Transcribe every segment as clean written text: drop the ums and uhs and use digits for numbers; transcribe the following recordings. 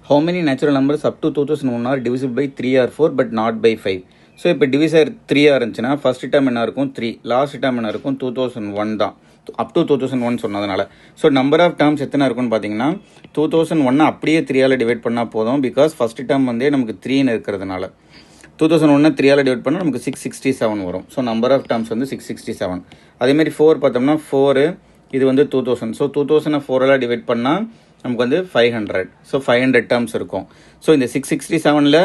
how many natural numbers up to 2001 are divisible by 3 or 4 but not by 5? So இப்போ divisor 3 இருந்துச்சுன்னா first term என்ன இருக்கும் 3, last term என்ன இருக்கும் 2001 தான், அப் டு 2001 சொன்னதுனால. ஸோ நம்பர் ஆஃப் டேர்ம்ஸ் எத்தனை இருக்குன்னு பார்த்தீங்கன்னா 2001 அப்படியே 3ஆல் டிவைட் பண்ணால் போதும், பிகாஸ் ஃபர்ஸ்ட் டேர்ம் வந்து நமக்கு 3ன்னு இருக்கிறதுனால. 2001 3ஆல் டிவைட் பண்ணால் நமக்கு 667 வரும். ஸோ நம்பர் ஆஃப் டேர்ம்ஸ் வந்து 667. அதேமாதிரி 4 பார்த்தோம்னா 4 இது வந்து 2000. ஸோ 2000 4ஆல் டிவைட் பண்ணால் நமக்கு வந்து 500. ஸோ 500 டேர்ம்ஸ் இருக்கும். ஸோ இந்த 667ல்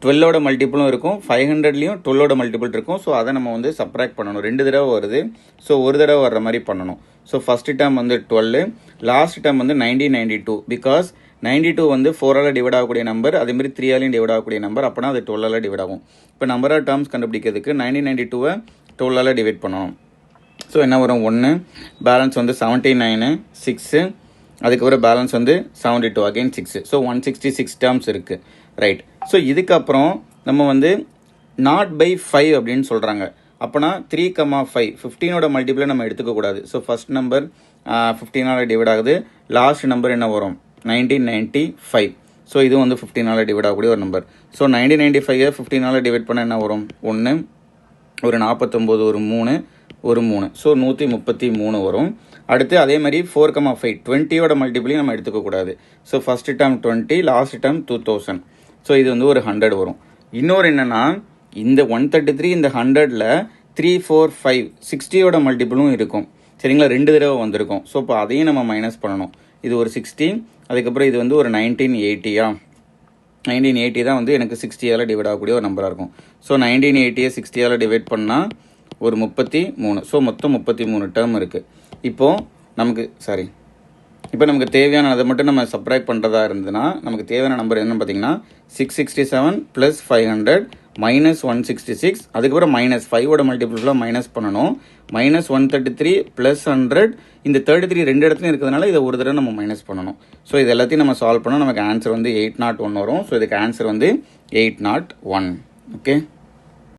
12ஓட மல்டிபிளும் இருக்கும், 500லையும் 12ஓட மல்டிபிள் இருக்கும். ஸோ அதை நம்ம வந்து சப்ராக்ட் பண்ணணும். 2 தடவை வருது, ஸோ ஒரு தடவை வர்ற மாதிரி பண்ணணும். ஸோ ஃபர்ஸ்ட் டேர்ம் வந்து 12, லாஸ்ட் டேர்ம் வந்து 1992, பிகாஸ் 92 வந்து 4ஆல் டிவைட் ஆகக்கூடிய நம்பர், அதேமாதிரி 3ஆலையும் டிவைட் ஆகக்கூடிய நம்பர், அப்போனா அது 12ஆல் டிவைட் ஆகும். இப்போ நம்பர் ஆஃப் டேர்ம்ஸ் கண்டுபிடிக்கிறதுக்கு 1992 12ஆல் டிவைட் பண்ணணும். ஸோ என்ன வரும் 1, பேலன்ஸ் வந்து 79, 6, அதுக்கப்புறம் பேலன்ஸ் வந்து 72, அகைன் 6. ஸோ 166 டேர்ம்ஸ் இருக்குது, ரைட். ஸோ இதுக்கப்புறம் நம்ம வந்து நாட் பை 5 அப்படின்னு சொல்கிறாங்க. அப்போனா 3,5 15ஓட மல்டிபிளை நம்ம எடுத்துக்கக்கூடாது. ஸோ ஃபர்ஸ்ட் நம்பர் 15ஆல் டிவைட் ஆகுது, லாஸ்ட் நம்பர் என்ன வரும் 1995. ஸோ இது வந்து 15ஆல் டிவைட் ஆகக்கூடிய ஒரு நம்பர். ஸோ 1995 15ஆல் டிவைட் பண்ண என்ன வரும் 1, ஒரு 49, ஒரு 3, ஒரு 3. ஸோ 133 வரும். அடுத்து அதே மாதிரி 4,5 20ஓட மல்டிபிளையும் நம்ம எடுத்துக்கக்கூடாது. So first term 20, last term 2000. So இது வந்து ஒரு 100 வரும். இன்னொரு என்னென்னா இந்த 133 இந்த 100ல் 3, 4, 5 60ஓட மல்டிபிளும் இருக்கும், சரிங்களா, 2 தடவை வந்திருக்கும். ஸோ இப்போ அதையும் நம்ம மைனஸ் பண்ணணும். இது ஒரு 60, அதுக்கப்புறம் இது வந்து ஒரு 1980. 1980 தான் வந்து எனக்கு 60ஆல் டிவைட் ஆகக்கூடிய ஒரு நம்பராக இருக்கும். ஸோ 1980 60ஆல் டிவைட் பண்ணால் ஒரு 33. ஸோ மொத்தம் 33 டேர்ம் இருக்குது. இப்போது நமக்கு தேவையான அதை மட்டும் நம்ம சப்ராக்ட் பண்ணுறதா இருந்ததுன்னா நமக்கு தேவையான நம்பர் என்னன்னு பார்த்தீங்கன்னா 667 + 500 - 166, அதுக்கப்புறம் -5ஓட மல்டிபிள்லாம் மைனஸ் பண்ணணும். -133 + 100, இந்த 33 ரெண்டு இடத்துலையும் இருக்கிறதுனால இதை ஒரு தடவை நம்ம மைனஸ் பண்ணணும். ஸோ இது எல்லாத்தையும் நம்ம சால்வ் பண்ணோம், நமக்கு ஆன்சர் வந்து 801 வரும். ஸோ இதுக்கு ஆன்சர் வந்து 801. ஓகே.